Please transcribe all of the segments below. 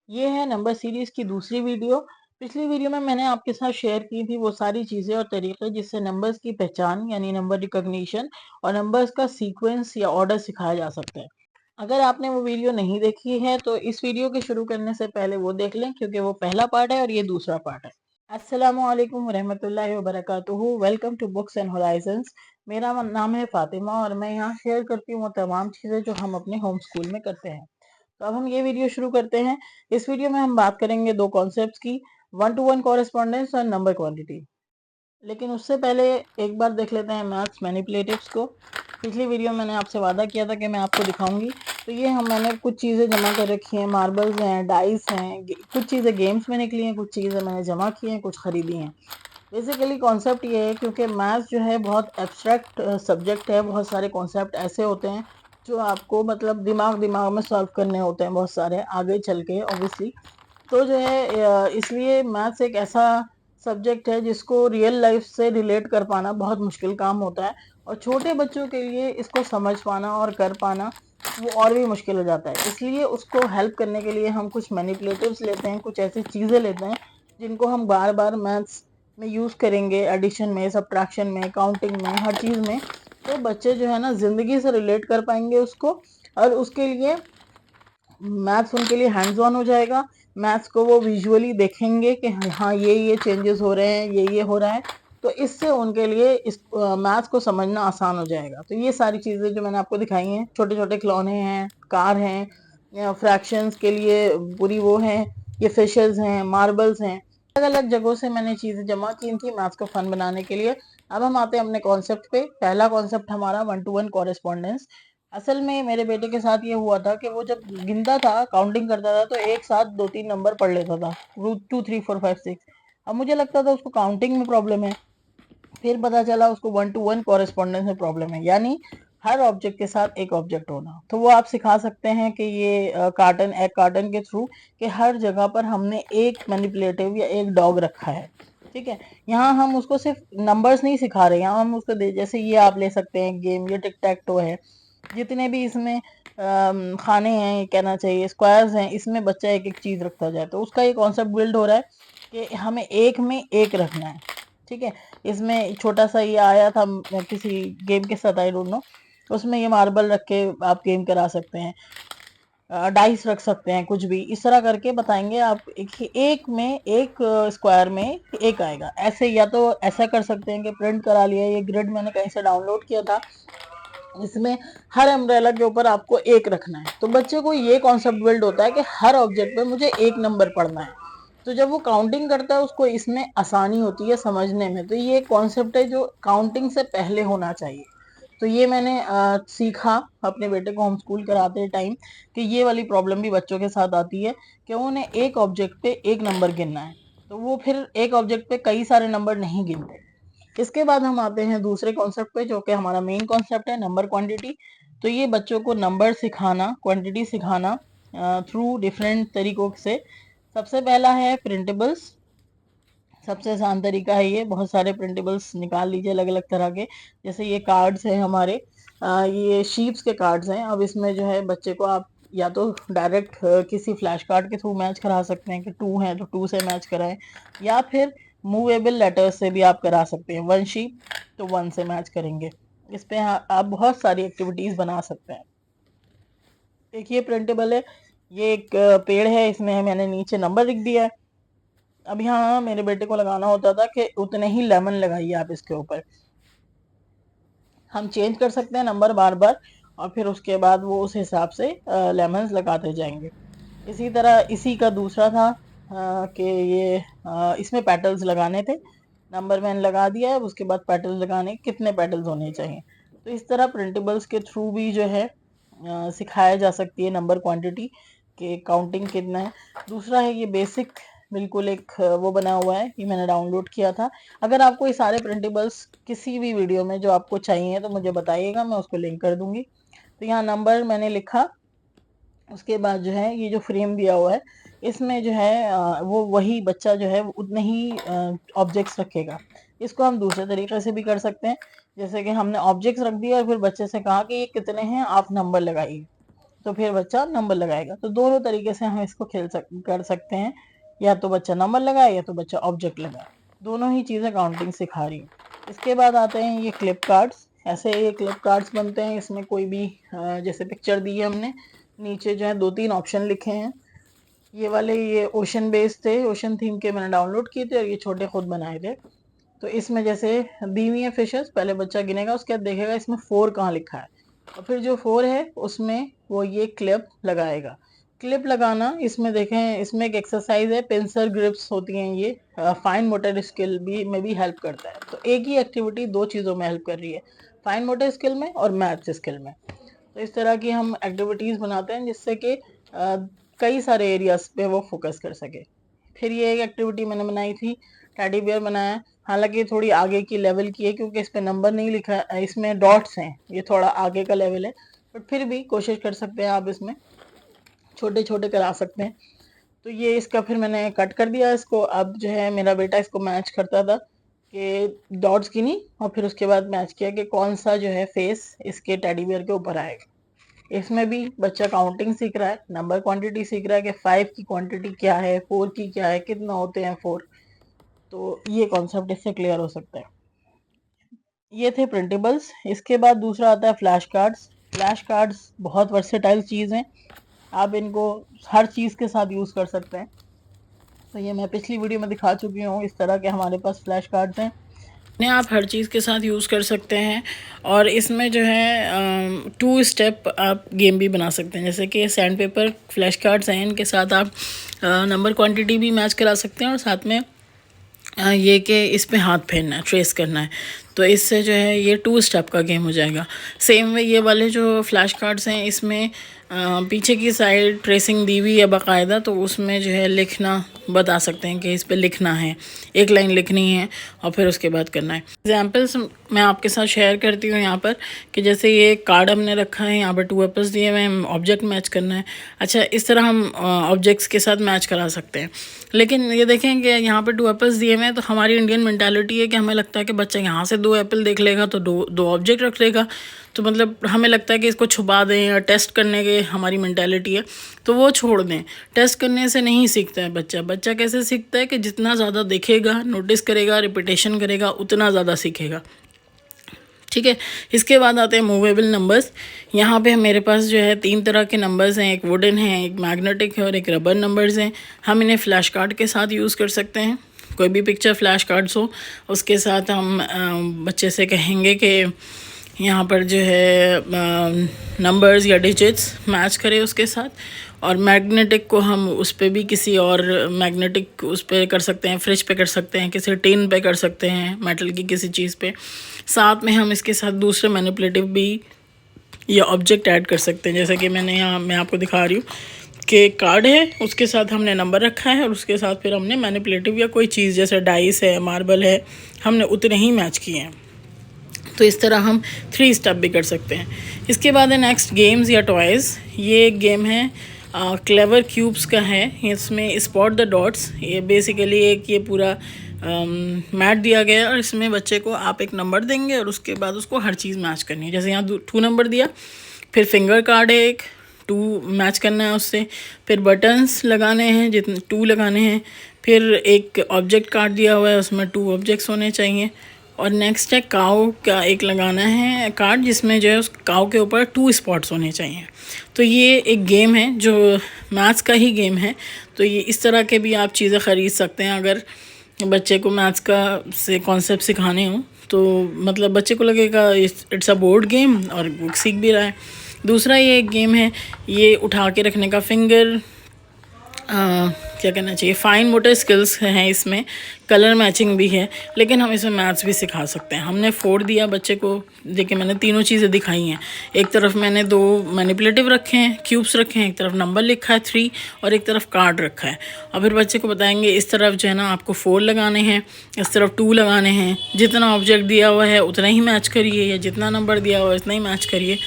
ये है number series की दूसरी वीडियो। पिछली वीडियो में मैंने आपके साथ शेयर की थी वो सारी चीज़ें और तरीके जिससे नंबर्स की पहचान यानी नंबर रिकॉग्निशन और नंबर्स का सीक्वेंस या ऑर्डर सिखाया जा सकता है। अगर आपने वो वीडियो नहीं देखी है तो इस वीडियो के शुरू करने से पहले वो देख लें, क्योंकि वो पहला पार्ट है और ये दूसरा पार्ट है। अस्सलामु अलैकुम रहमतुल्लाहि व बरकातुहू। Welcome to books and horizons. मेरा नाम है फातिमा और मैं यहाँ शेयर करती हूँ वो तमाम चीज़ें जो हम अपने होम स्कूल में करते हैं। तो अब हम ये वीडियो शुरू करते हैं। इस वीडियो में हम बात करेंगे दो कॉन्सेप्ट्स की, वन टू वन कॉरेस्पॉन्डेंस और नंबर क्वांटिटी। लेकिन उससे पहले एक बार देख लेते हैं मैथ्स मैनिपुलेटिव्स को। पिछली वीडियो में मैंने आपसे वादा किया था कि मैं आपको दिखाऊंगी। तो ये मैंने कुछ चीज़ें जमा कर रखी हैं, मार्बल्स हैं, डाइस हैं, कुछ चीज़ें गेम्स में निकली हैं, कुछ चीज़ें मैंने जमा की हैं, कुछ खरीदी हैं। बेसिकली कॉन्सेप्ट ये है, क्योंकि मैथ्स जो है बहुत एब्स्ट्रैक्ट सब्जेक्ट है, बहुत सारे कॉन्सेप्ट ऐसे होते हैं जो आपको मतलब दिमाग दिमाग में सॉल्व करने होते हैं बहुत सारे आगे चल के ऑब्वियसली। तो जो है इसलिए मैथ्स एक ऐसा सब्जेक्ट है जिसको रियल लाइफ से रिलेट कर पाना बहुत मुश्किल काम होता है, और छोटे बच्चों के लिए इसको समझ पाना और कर पाना वो और भी मुश्किल हो जाता है। इसलिए उसको हेल्प करने के लिए हम कुछ मैनिपुलेटिव्स लेते हैं, कुछ ऐसी चीज़ें लेते हैं जिनको हम बार बार मैथ्स में यूज़ करेंगे, एडिशन में, सब्ट्रैक्शन में, काउंटिंग में, हर चीज़ में। तो बच्चे जो है ना ज़िंदगी से रिलेट कर पाएंगे उसको, और उसके लिए मैथ्स उनके लिए हैंड्स ऑन हो जाएगा। मैथ्स को वो विजुअली देखेंगे कि हाँ ये चेंजेस हो रहे हैं, ये हो रहा है। तो इससे उनके लिए इस मैथ्स को समझना आसान हो जाएगा। तो ये सारी चीज़ें जो मैंने आपको दिखाई हैं, छोटे छोटे खिलौने हैं, कार हैं, फ्रैक्शंस के लिए पूरी वो हैं, ये फिशेस हैं, मार्बल्स हैं, अलग अलग जगहों से मैंने चीज़ें जमा की थी मैथ्स को फन बनाने के लिए। अब हम आते हैं अपने कॉन्सेप्ट पे। पहला कॉन्सेप्ट हमारा वन टू वन कॉरेस्पॉन्डेंस। असल में मेरे बेटे के साथ ये हुआ था कि वो जब गिनता था, काउंटिंग करता था, तो एक साथ दो तीन नंबर पढ़ लेता था, 2 3 4 5 6। अब मुझे लगता था उसको काउंटिंग में प्रॉब्लम है, फिर पता चला उसको वन टू वन कॉरेस्पॉन्डेंस में प्रॉब्लम है, यानी हर ऑब्जेक्ट के साथ एक ऑब्जेक्ट होना। तो वो आप सिखा सकते हैं कि ये कार्टन एक कार्टन के थ्रू कि हर जगह पर हमने एक मैनिपुलेटिव या एक डॉग रखा है। ठीक है, यहाँ हम उसको सिर्फ नंबर्स नहीं सिखा रहे, यहाँ हम उसको जैसे ये आप ले सकते हैं गेम, ये टिक टैक टो है, जितने भी इसमें खाने हैं, कहना चाहिए स्क्वायर्स हैं, इसमें बच्चा एक एक चीज रखता जाए, तो उसका ये कॉन्सेप्ट बिल्ड हो रहा है कि हमें एक में एक रखना है। ठीक है, इसमें छोटा सा ये आया था किसी गेम के साथ, आई डोंट नो, उसमें ये मार्बल रख के आप गेम करा सकते हैं, डाइस रख सकते हैं, कुछ भी इस तरह करके बताएंगे आप। एक में एक स्क्वायर में एक आएगा ऐसे, या तो ऐसा कर सकते हैं कि प्रिंट करा लिया, ये ग्रिड मैंने कहीं से डाउनलोड किया था, इसमें हर अम्ब्रेला के ऊपर आपको एक रखना है। तो बच्चे को ये कॉन्सेप्ट बिल्ड होता है कि हर ऑब्जेक्ट पे मुझे एक नंबर पढ़ना है। तो जब वो काउंटिंग करता है उसको इसमें आसानी होती है समझने में। तो ये कॉन्सेप्ट है जो काउंटिंग से पहले होना चाहिए। तो ये मैंने सीखा अपने बेटे को होम स्कूल कराते टाइम कि ये वाली प्रॉब्लम भी बच्चों के साथ आती है कि उन्हें एक ऑब्जेक्ट पे एक नंबर गिनना है, तो वो फिर एक ऑब्जेक्ट पे कई सारे नंबर नहीं गिनते। इसके बाद हम आते हैं दूसरे कॉन्सेप्ट पे जो कि हमारा मेन कॉन्सेप्ट है, नंबर क्वांटिटी। तो ये बच्चों को नंबर सिखाना, क्वांटिटी सिखाना थ्रू डिफरेंट तरीकों से। सबसे पहला है प्रिंटेबल्स। सबसे आसान तरीका है ये, बहुत सारे प्रिंटेबल्स निकाल लीजिए अलग अलग तरह के। जैसे ये कार्ड्स हैं हमारे, ये शीप्स के कार्ड्स हैं। अब इसमें जो है बच्चे को आप या तो डायरेक्ट किसी फ्लैश कार्ड के थ्रू मैच करा सकते हैं कि 2 है तो 2 से मैच कराएं, या फिर मूवेबल लेटर्स से भी आप करा सकते हैं, 1 शीप तो 1 से मैच करेंगे। इस पे आप बहुत सारी एक्टिविटीज बना सकते हैं। एक ये प्रिंटेबल है, ये एक पेड़ है, इसमें मैंने नीचे नंबर लिख दिया है। अब यहाँ मेरे बेटे को लगाना होता था कि उतने ही लेमन लगाइए आप इसके ऊपर। हम चेंज कर सकते हैं नंबर बार बार, और फिर उसके बाद वो उस हिसाब से लेमन्स लगाते जाएंगे। इसी तरह इसी का दूसरा था कि ये इसमें पेटल्स लगाने थे। नंबर मैंने लगा दिया है, उसके बाद पेटल्स लगाने, कितने पेटल्स होने चाहिए। तो इस तरह प्रिंटेबल्स के थ्रू भी जो है सिखाया जा सकती है नंबर क्वांटिटी के, काउंटिंग कितना है। दूसरा है ये बेसिक, बिल्कुल एक वो बना हुआ है, ये मैंने डाउनलोड किया था। अगर आपको ये सारे प्रिंटेबल्स किसी भी वीडियो में जो आपको चाहिए तो मुझे बताइएगा, मैं उसको लिंक कर दूंगी। तो यहाँ नंबर मैंने लिखा, उसके बाद जो है ये जो फ्रेम दिया हुआ है, इसमें जो है वो वही बच्चा जो है वो उतने ही ऑब्जेक्ट्स रखेगा। इसको हम दूसरे तरीके से भी कर सकते हैं, जैसे कि हमने ऑब्जेक्ट्स रख दिए और फिर बच्चे से कहा कि ये कितने हैं, आप नंबर लगाइए। तो फिर बच्चा नंबर लगाएगा। तो दोनों तरीके से हम इसको कर सकते हैं, या तो बच्चा नंबर लगाए या तो बच्चा ऑब्जेक्ट लगाए। दोनों ही चीज़ें काउंटिंग सिखा रही हैं। इसके बाद आते हैं ये क्लिप कार्ड्स। ऐसे ये क्लिप कार्ड्स बनते हैं, इसमें कोई भी जैसे पिक्चर दी है हमने, नीचे जो है 2-3 ऑप्शन लिखे हैं। ये वाले ये ओशन बेस्ड थे, ओशन थीम के मैंने डाउनलोड किए थे और ये छोटे खुद बनाए थे। तो इसमें जैसे दी हुई है फिशेस, पहले बच्चा गिनेगा, उसके बाद देखेगा इसमें 4 कहाँ लिखा है, और फिर जो 4 है उसमें वो ये क्लिप लगाएगा। क्लिप लगाना इसमें देखें, इसमें एक एक्सरसाइज है, पिंसर ग्रिप्स होती हैं, ये फाइन मोटर स्किल भी में भी हेल्प करता है। तो एक ही एक्टिविटी 2 चीज़ों में हेल्प कर रही है, फाइन मोटर स्किल में और मैथ्स स्किल में। तो इस तरह की हम एक्टिविटीज़ बनाते हैं जिससे कि कई सारे एरियाज पे वो फोकस कर सके। फिर ये एक एक्टिविटी मैंने बनाई थी, टेडी बियर बनाया। हालांकि थोड़ी आगे की लेवल की है क्योंकि इस पे नंबर नहीं लिखा है, इसमें डॉट्स हैं, ये थोड़ा आगे का लेवल है, बट फिर भी कोशिश कर सकते हैं आप, इसमें छोटे छोटे करा सकते हैं। तो ये इसका फिर मैंने कट कर दिया इसको। अब जो है मेरा बेटा इसको मैच करता था कि डॉट्स गिनी और फिर उसके बाद मैच किया कि कौन सा जो है फेस इसके टेडी बियर के ऊपर आएगा। इसमें भी बच्चा काउंटिंग सीख रहा है, नंबर क्वांटिटी सीख रहा है कि 5 की क्वांटिटी क्या है, 4 की क्या है, कितना होते हैं 4। तो ये कॉन्सेप्ट इससे क्लियर हो सकता है। ये थे प्रिंटेबल्स। इसके बाद दूसरा आता है फ्लैश कार्ड्स। फ्लैश कार्ड्स बहुत वर्सेटाइल चीज़ हैं, आप इनको हर चीज़ के साथ यूज़ कर सकते हैं। तो ये मैं पिछली वीडियो में दिखा चुकी हूँ, इस तरह के हमारे पास फ्लैश कार्ड्स हैं, इन्हें आप हर चीज़ के साथ यूज़ कर सकते हैं। और इसमें जो है 2 स्टेप आप गेम भी बना सकते हैं, जैसे कि सैंड पेपर फ्लैश कार्ड्स हैं, इनके साथ आप नंबर क्वांटिटी भी मैच करा सकते हैं और साथ में ये कि इस पे हाथ फेरना है, ट्रेस करना है। तो इससे जो है ये 2 स्टेप का गेम हो जाएगा। सेम वे ये वाले जो फ्लैश कार्ड्स हैं, इसमें पीछे की साइड ट्रेसिंग दी हुई है बाकायदा, तो उसमें जो है लिखना बता सकते हैं कि इस पे लिखना है, एक लाइन लिखनी है और फिर उसके बाद करना है। एग्जाम्पल्स मैं आपके साथ शेयर करती हूँ यहाँ पर, कि जैसे ये कार्ड हमने रखा है, यहाँ पर 2 एप्पल्स दिए हुए हैं, ऑब्जेक्ट मैच करना है। अच्छा, इस तरह हम ऑब्जेक्ट्स के साथ मैच करा सकते हैं। लेकिन ये देखें कि यहाँ पर 2 एप्पल्स दिए हुए हैं, तो हमारी इंडियन मेंटालिटी है कि हमें लगता है कि बच्चा यहाँ से 2 एप्पल देख लेगा तो दो ऑब्जेक्ट रख लेगा। तो मतलब हमें लगता है कि इसको छुपा दें या टेस्ट करने के हमारी मेंटालिटी है, तो वो छोड़ दें। टेस्ट करने से नहीं सीखता है बच्चा। बच्चा कैसे सीखता है कि जितना ज़्यादा देखेगा, नोटिस करेगा, रिपीटेशन करेगा, उतना ज़्यादा सीखेगा। ठीक है। इसके बाद आते हैं मूवेबल नंबर्स। यहाँ पे मेरे पास जो है 3 तरह के नंबर्स हैं, एक वुडन है, एक मैग्नेटिक है और एक रबर नंबर्स हैं। हम इन्हें फ्लैश कार्ड के साथ यूज़ कर सकते हैं। कोई भी पिक्चर फ्लैश कार्ड्स हो, उसके साथ हम बच्चे से कहेंगे कि यहाँ पर जो है नंबर्स या डिजिट्स मैच करें उसके साथ। और मैग्नेटिक को हम उस पर भी किसी और मैग्नेटिक उस पर कर सकते हैं, फ्रिज पे कर सकते हैं, किसी टिन पे कर सकते हैं, मेटल की किसी चीज़ पे। साथ में हम इसके साथ दूसरे मैनिपुलेटिव भी या ऑब्जेक्ट ऐड कर सकते हैं, जैसे कि मैं आपको दिखा रही हूँ कि कार्ड है, उसके साथ हमने नंबर रखा है और उसके साथ फिर हमने मैनिपुलेटिव या कोई चीज़ जैसे डाइस है, मार्बल है, हमने उतने ही मैच किए हैं। तो इस तरह हम 3 स्टेप भी कर सकते हैं। इसके बाद है नेक्स्ट गेम्स या टॉयज़। ये एक गेम है क्लेवर क्यूब्स का है। इसमें स्पॉट द डॉट्स, ये बेसिकली एक ये पूरा मैट दिया गया है और इसमें बच्चे को आप एक नंबर देंगे और उसके बाद उसको हर चीज़ मैच करनी है। जैसे यहाँ 2 नंबर दिया, फिर फिंगर कार्ड है एक, 2 मैच करना है उससे, फिर बटन्स लगाने हैं, जितने 2 लगाने हैं, फिर एक ऑब्जेक्ट कार्ड दिया हुआ है, उसमें 2 ऑब्जेक्ट्स होने चाहिए। और नेक्स्ट है काऊ का एक लगाना है कार्ड, जिसमें जो है उस काऊ के ऊपर 2 स्पॉट्स होने चाहिए। तो ये एक गेम है जो मैथ्स का ही गेम है। तो ये इस तरह के भी आप चीज़ें ख़रीद सकते हैं अगर बच्चे को मैथ्स का से कॉन्सेप्ट सिखाने हो, तो मतलब बच्चे को लगेगा इट्स अ बोर्ड गेम और वो सीख भी रहा है। दूसरा ये एक गेम है, ये उठा के रखने का, फिंगर क्या कहना चाहिए, फाइन मोटर स्किल्स हैं इसमें, कलर मैचिंग भी है, लेकिन हम इसमें मैथ्स भी सिखा सकते हैं। हमने 4 दिया बच्चे को, देखिए मैंने तीनों चीज़ें दिखाई हैं। एक तरफ मैंने 2 मैनिपुलेटिव रखे हैं, क्यूब्स रखे हैं, एक तरफ नंबर लिखा है 3 और एक तरफ कार्ड रखा है। और फिर बच्चे को बताएंगे इस तरफ जो है ना आपको 4 लगाने हैं, इस तरफ 2 लगाने हैं, जितना ऑब्जेक्ट दिया हुआ है उतना ही मैच करिए या जितना नंबर दिया हुआ है उतना ही मैच करिए।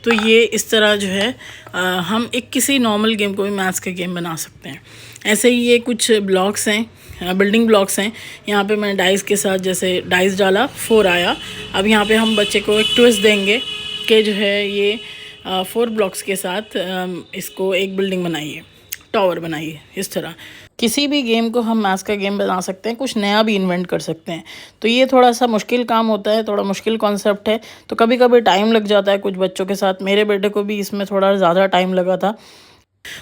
तो ये इस तरह जो है हम एक किसी नॉर्मल गेम को भी मैथ्स का गेम बना सकते हैं। ऐसे ही ये कुछ ब्लॉक्स हैं, बिल्डिंग ब्लॉक्स हैं। यहाँ पे मैंने डाइस के साथ जैसे डाइस डाला, 4 आया। अब यहाँ पे हम बच्चे को एक ट्विस्ट देंगे कि जो है ये 4 ब्लॉक्स के साथ इसको एक बिल्डिंग बनाइए, टावर बनाइए। इस तरह किसी भी गेम को हम मैथ्स का गेम बना सकते हैं, कुछ नया भी इन्वेंट कर सकते हैं। तो ये थोड़ा सा मुश्किल काम होता है, थोड़ा मुश्किल कॉन्सेप्ट है, तो कभी कभी टाइम लग जाता है कुछ बच्चों के साथ। मेरे बेटे को भी इसमें थोड़ा ज़्यादा टाइम लगा था।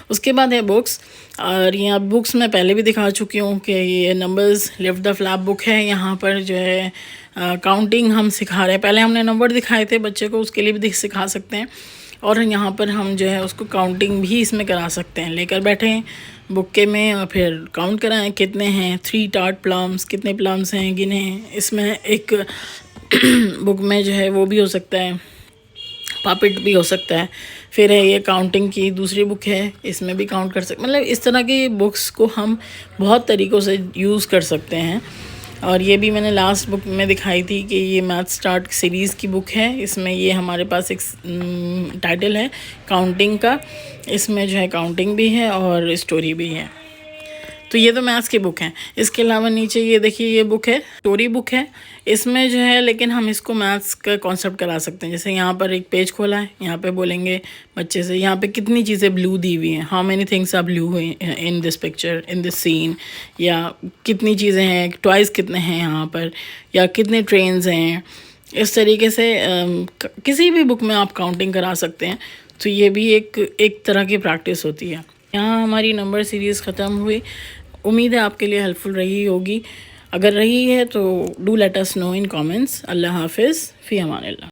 उसके बाद है बुक्स, और यहाँ बुक्स मैं पहले भी दिखा चुकी हूँ कि ये numbers lift the flap book है। यहाँ पर जो है काउंटिंग हम सिखा रहे हैं। पहले हमने नंबर दिखाए थे बच्चे को, उसके लिए भी सिखा सकते हैं, और यहाँ पर हम जो है उसको काउंटिंग भी इसमें करा सकते हैं। लेकर बैठें बुक्के में और फिर काउंट कराएं कितने हैं, 3 टार्ट प्लम्स, कितने प्लम्स हैं गिने। इसमें एक बुक में जो है वो भी हो सकता है, पापिट भी हो सकता है। फिर है ये काउंटिंग की दूसरी बुक है, इसमें भी काउंट कर सकते, मतलब इस तरह की बुक्स को हम बहुत तरीक़ों से यूज़ कर सकते हैं। और ये भी मैंने लास्ट बुक में दिखाई थी कि ये मैथ स्टार्ट सीरीज़ की बुक है। इसमें ये हमारे पास एक टाइटल है काउंटिंग का, इसमें जो है काउंटिंग भी है और स्टोरी भी है। तो ये तो मैथ्स की बुक है। इसके अलावा नीचे ये देखिए ये बुक है, स्टोरी बुक है। इसमें जो है लेकिन हम इसको मैथ्स का कॉन्सेप्ट करा सकते हैं। जैसे यहाँ पर एक पेज खोला है, यहाँ पे बोलेंगे बच्चे से यहाँ पे कितनी चीज़ें ब्लू दी हुई हैं, how many things are blue in this picture, in this scene, या कितनी चीज़ें हैं, टॉयज़ कितने हैं यहाँ पर, या कितने ट्रेन्स हैं। इस तरीके से किसी भी बुक में आप काउंटिंग करा सकते हैं। तो ये भी एक तरह की प्रैक्टिस होती है। यहाँ हमारी नंबर सीरीज़ ख़त्म हुई। उम्मीद है आपके लिए हेल्पफुल रही होगी। अगर रही है तो do let us know in comments. अल्लाह हाफिज़, फ़ी अमानिल्लाह।